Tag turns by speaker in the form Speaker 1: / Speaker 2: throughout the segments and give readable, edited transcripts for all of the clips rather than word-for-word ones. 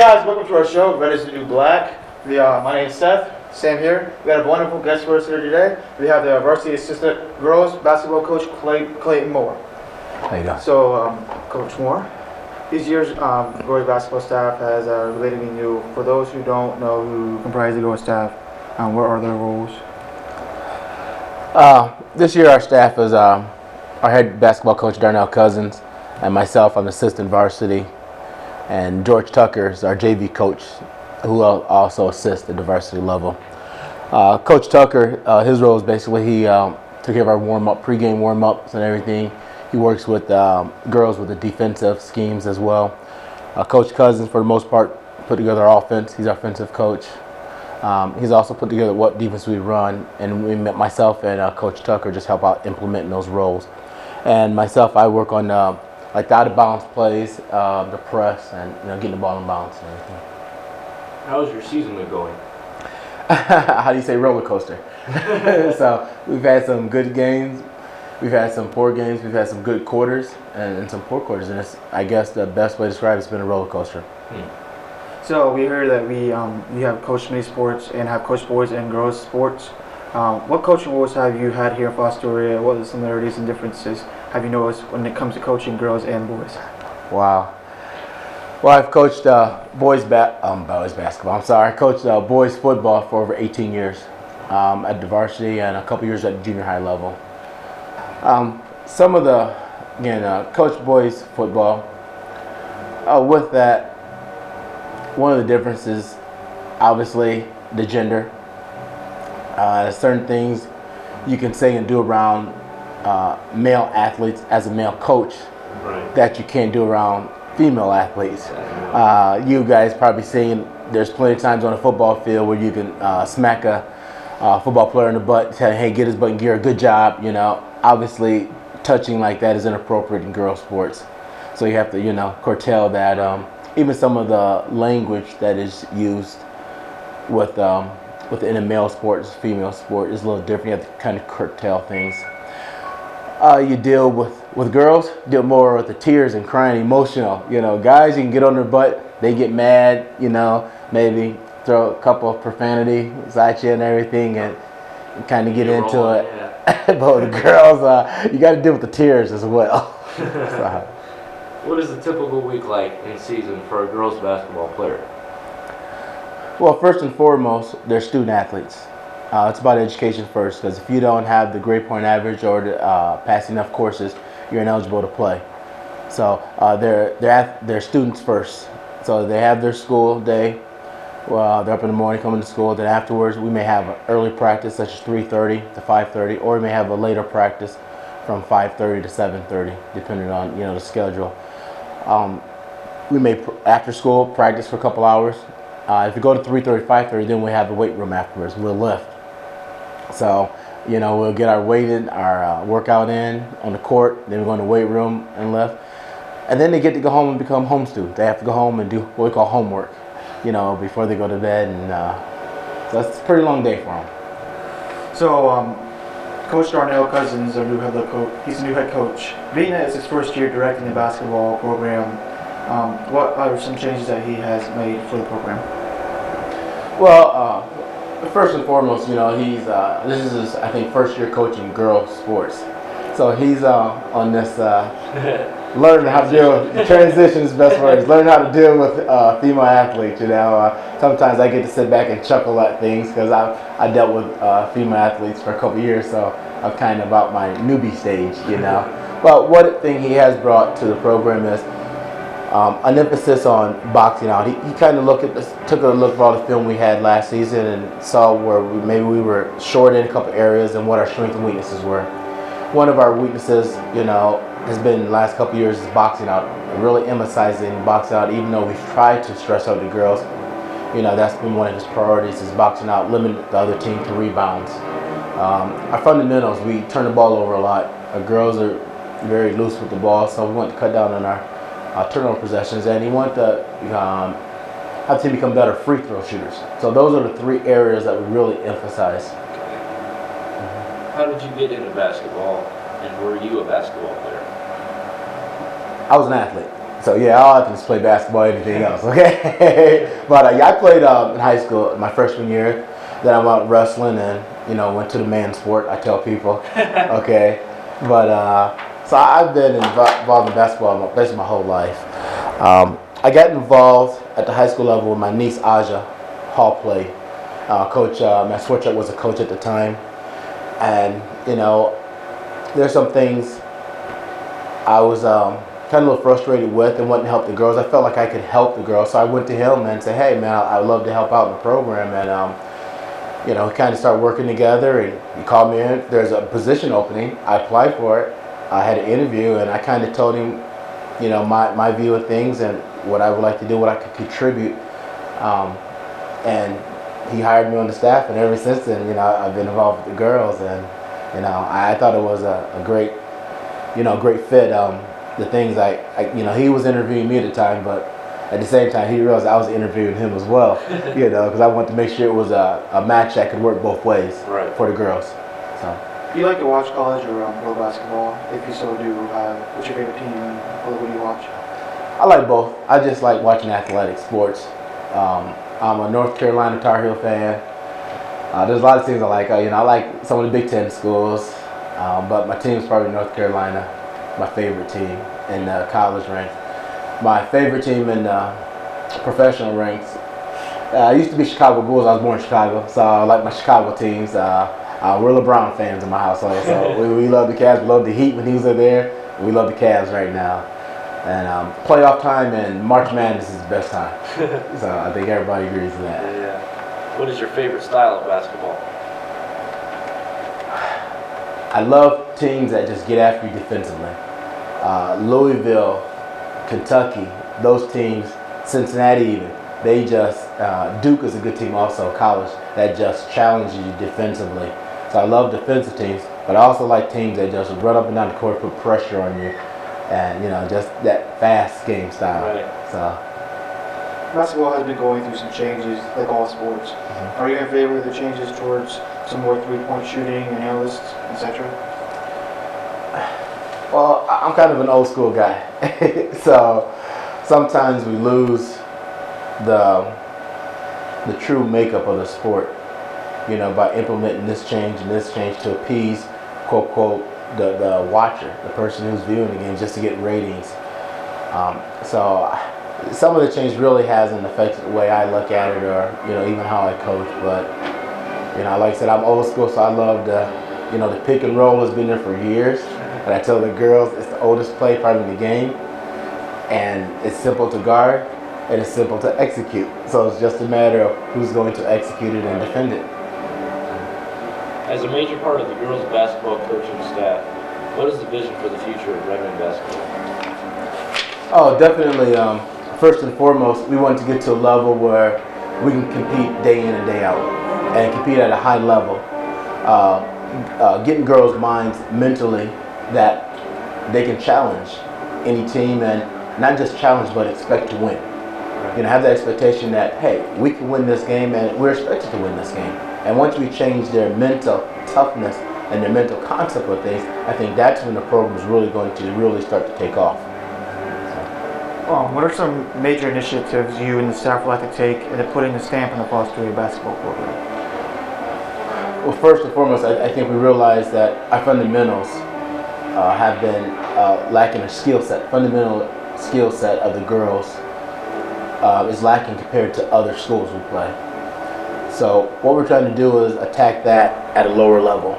Speaker 1: guys, welcome to our show, Red is the New Black. My name is Seth. Sam here. We got a wonderful guest for us here today. We have the varsity assistant girls basketball coach, Clayton Moore.
Speaker 2: How you doing?
Speaker 1: So, Coach Moore, these years, girls basketball staff has relatively new. For those who don't know who comprise the girls staff, what are their roles?
Speaker 2: This year our staff is our head basketball coach Darnell Cousins, and myself, I'm assistant varsity, and George Tucker is our JV coach, who will also assists at the varsity level. Coach Tucker, his role is basically he took care of our warm-up, pregame warm-ups and everything. He works with girls with the defensive schemes as well. Coach Cousins, for the most part, put together our offense. He's our offensive coach. He's also put together what defense we run, and myself and Coach Tucker just help out implementing those roles. And myself, I work on like the out-of-bounds plays, the press, and getting the ball in bounds and everything.
Speaker 3: How's your season been going?
Speaker 2: How do you say roller coaster? So we've had some good games, we've had some poor games, we've had some good quarters and some poor quarters, and I guess the best way to describe it's been a roller coaster.
Speaker 1: So we heard that you have coached many sports and have coached boys and girls sports. What coaching roles have you had here in Fostoria? What are the similarities and differences have you noticed when it comes to coaching girls and boys?
Speaker 2: Wow. Well, I've coached boys basketball. I'm sorry, I coached boys football for over 18 years at the varsity and a couple years at the junior high level. Some of the, coach boys football. With that, one of the differences, obviously, the gender. Certain things you can say and do around male athletes as a male coach that you can't do around female athletes. You guys probably seen there's plenty of times on a football field where you can smack a football player in the butt, tell him, hey, get his butt in gear, good job. Obviously touching like that is inappropriate in girl sports. So you have to, curtail that. Even some of the language that is used within a male sport, female sport is a little different. You have to kind of curtail things. You deal with girls, deal more with the tears and crying, emotional. Guys, you can get on their butt, they get mad, maybe throw a couple of profanity at you and everything and kind of get into it. Yeah. But with the girls, you got to deal with the tears as well. So.
Speaker 3: What is a typical week like in season for a girls basketball player?
Speaker 2: Well, first and foremost, they're student athletes. It's about education first, because if you don't have the grade point average or pass enough courses, you're ineligible to play. So they're students first. So they have their school day. Well, they're up in the morning, coming to school. Then afterwards, we may have an early practice, such as 3:30 to 5:30, or we may have a later practice from 5:30 to 7:30, depending on the schedule. We may after school practice for a couple hours. If we go to 3:30, 5:30, then we have the weight room afterwards. We'll lift. So, we'll get our weight in, our workout in on the court. Then we go in the weight room and lift. And then they get to go home and become home students. They have to go home and do what we call homework, before they go to bed. And so it's a pretty long day for them.
Speaker 1: So, Coach Darnell Cousins, our new head coach. He's a new head coach. Being that it's his first year directing the basketball program, what are some changes that he has made for the program?
Speaker 2: Well, first and foremost, he's this is his, I think, first year coaching girls sports. So he's on this learning how to deal with transition is the best word. He's learning how to deal with female athletes. Sometimes I get to sit back and chuckle at things because I dealt with female athletes for a couple years, so I'm kind of about my newbie stage. But one thing he has brought to the program is an emphasis on boxing out. He kind of took a look at all the film we had last season and saw where maybe we were short in a couple areas and what our strengths and weaknesses were. One of our weaknesses, has been the last couple years is boxing out. Really emphasizing boxing out, even though we've tried to stress out the girls. That's been one of his priorities is boxing out, limiting the other team to rebounds. Our fundamentals, we turn the ball over a lot. Our girls are very loose with the ball, so we want to cut down on our turnover possessions, and he wanted to have the team become better free throw shooters. So those are the three areas that we really emphasize.
Speaker 3: How did you get into basketball, and were you a basketball player?
Speaker 2: I was an athlete. So yeah, all I have to do is play basketball, anything else, okay? But yeah, I played in high school my freshman year. Then I went wrestling and went to the man sport. I tell people, okay. But so I've been involved in basketball basically my whole life. I got involved at the high school level with my niece Aja, hall play. Coach Matt Swarchuk was a coach at the time, and there's some things I was kind of a little frustrated with and wanting to help the girls. I felt like I could help the girls, so I went to him and said, "Hey, man, I'd love to help out in the program." And we kind of started working together. And he called me in. There's a position opening. I applied for it. I had an interview, and I kind of told him, my view of things and what I would like to do, what I could contribute. And he hired me on the staff, and ever since then, I've been involved with the girls, and I thought it was a great, great fit. The things he was interviewing me at the time, but at the same time, he realized I was interviewing him as well, because I wanted to make sure it was a match that could work both ways for the girls. So.
Speaker 1: Do you like to watch college or pro basketball? If you so do, what's your favorite team and what do you watch?
Speaker 2: I like both. I just like watching athletic sports. I'm a North Carolina Tar Heel fan. There's a lot of things I like. I like some of the Big Ten schools, but my team is probably North Carolina, my favorite team in the college ranks. My favorite team in professional ranks used to be Chicago Bulls. I was born in Chicago, so I like my Chicago teams. We're LeBron fans in my household, so we love the Cavs. We love the Heat when he was there. We love the Cavs right now. And playoff time and March Madness is the best time. So I think everybody agrees with that.
Speaker 3: Yeah. What is your favorite style of basketball?
Speaker 2: I love teams that just get after you defensively. Louisville, Kentucky, those teams, Cincinnati even, they just, Duke is a good team also, college, that just challenges you defensively. So I love defensive teams, but I also like teams that just run up and down the court, put pressure on you, and just that fast game style.
Speaker 3: Right.
Speaker 2: So
Speaker 1: Basketball has been going through some changes, like all sports.
Speaker 2: Mm-hmm.
Speaker 1: Are you in favor of the changes towards some more three-point shooting and analysts, etc.?
Speaker 2: Well, I'm kind of an old school guy, so sometimes we lose the true makeup of the sport, by implementing this change and this change to appease, quote, quote, the watcher, the person who's viewing the game, just to get ratings. So some of the change really hasn't affected the way I look at it, or even how I coach. But like I said, I'm old school, so I love the pick and roll has been there for years. And I tell the girls it's the oldest play part of the game, and it's simple to guard and it's simple to execute. So it's just a matter of who's going to execute it and defend it.
Speaker 3: As a major part of the girls' basketball coaching staff, what is the vision for the future of Redmond basketball?
Speaker 2: Oh, definitely. First and foremost, we want to get to a level where we can compete day in and day out, and compete at a high level. Getting girls' minds mentally that they can challenge any team, and not just challenge, but expect to win. Have that expectation that, hey, we can win this game, and we're expected to win this game. And once we change their mental toughness and their mental concept of things, I think that's when the program is really going to really start to take off.
Speaker 1: What are some major initiatives you and the staff would like to take in putting a stamp on the Fostoria basketball program?
Speaker 2: Well, first and foremost, I think we realize that our fundamentals have been lacking a skill set. Fundamental skill set of the girls is lacking compared to other schools we play. So what we're trying to do is attack that at a lower level,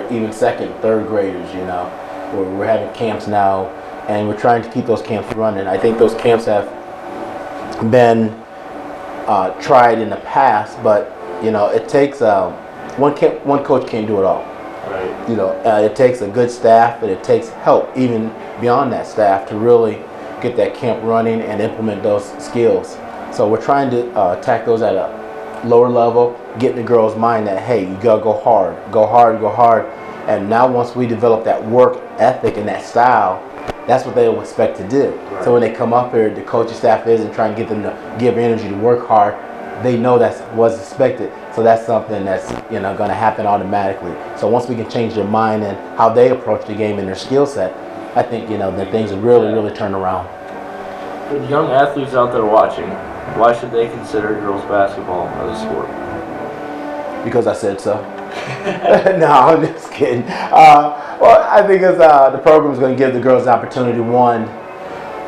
Speaker 2: even second, third graders. We're having camps now, and we're trying to keep those camps running. I think those camps have been tried in the past, but it takes one coach can't do it all. Right. It takes a good staff, and it takes help even beyond that staff to really get that camp running and implement those skills. So we're trying to attack those at a lower level, get in the girls' mind that, hey, you gotta go hard, go hard, go hard. And now once we develop that work ethic and that style, that's what they will expect to do. Right. So when they come up here, the coaching staff isn't trying to get them to give energy to work hard. They know that's what's expected. So that's something that's going to happen automatically. So once we can change their mind and how they approach the game and their skill set, I think that things will really turn around.
Speaker 3: For the young athletes out there watching, why should they consider girls basketball as a sport?
Speaker 2: Because I said so. No, I'm just kidding. Well, I think it's, the program is going to give the girls the opportunity, one,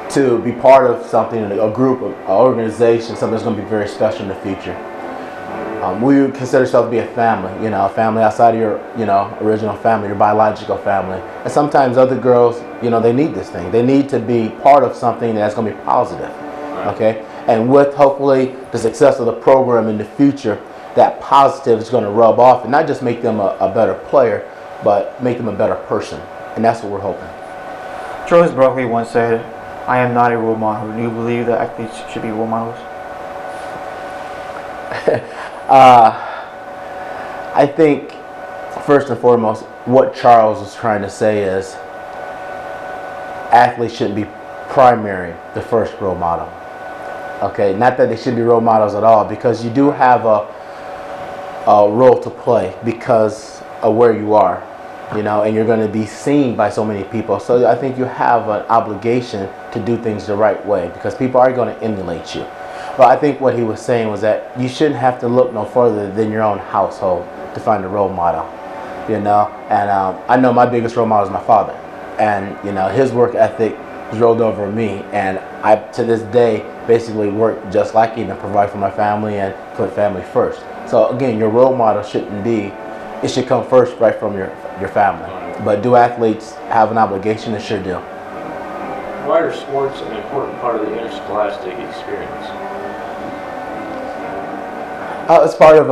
Speaker 2: to be part of something, a group, an organization, something that's going to be very special in the future. We would consider ourselves to be a family, a family outside of your, original family, your biological family. And sometimes other girls, they need this thing. They need to be part of something that's going to be positive, okay? And with, hopefully, the success of the program in the future, that positive is going to rub off and not just make them a better player, but make them a better person. And that's what we're hoping.
Speaker 1: Charles Barkley once said, "I am not a role model." Do you believe that athletes should be role models?
Speaker 2: I think, first and foremost, what Charles was trying to say is athletes shouldn't be the first role model. Okay, not that they should be role models at all, because you do have a role to play because of where you are, and you're going to be seen by so many people. So I think you have an obligation to do things the right way because people are going to emulate you. But I think what he was saying was that you shouldn't have to look no further than your own household to find a role model, And I know my biggest role model is my father, and his work ethic was rolled over me, and I to this day basically work just like him and provide for my family and put family first. So again, your role model shouldn't be, it should come first right from your family. But do athletes have an obligation? They sure do.
Speaker 3: Why are sports an important part of the interscholastic experience?
Speaker 2: It's part of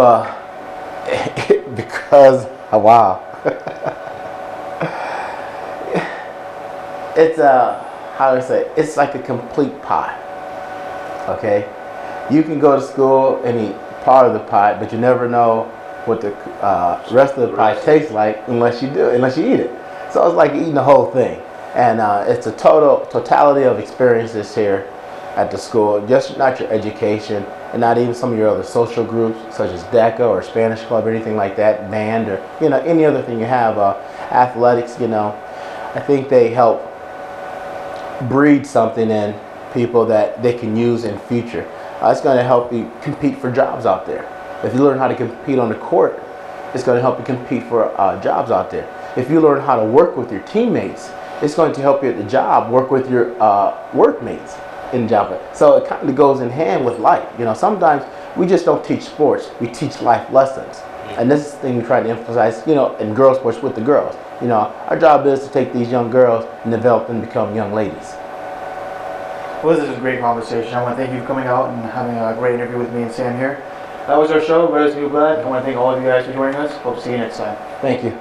Speaker 2: because wow. It's how do I say? It's like a complete pie. Okay, you can go to school and eat part of the pie, but you never know what the rest of the pie tastes like unless you eat it. So it's like eating the whole thing, and it's a totality of experiences here at the school. Just not your education, and not even some of your other social groups such as DECA or Spanish club or anything like that, band or any other thing you have. Athletics, I think they help breed something in people that they can use in future. It's going to help you compete for jobs out there. If you learn how to compete on the court, it's going to help you compete for jobs out there. If you learn how to work with your teammates, it's going to help you at the job work with your workmates in job. So it kind of goes in hand with life. Sometimes we just don't teach sports, we teach life lessons. And this is the thing we try to emphasize, in girls sports with the girls. Our job is to take these young girls and develop them to become young ladies.
Speaker 1: Well, this is a great conversation. I want to thank you for coming out and having a great interview with me and Sam here. That was our show, Brothers New Blood. I want to thank all of you guys for joining us. Hope to see you next time.
Speaker 2: Thank you.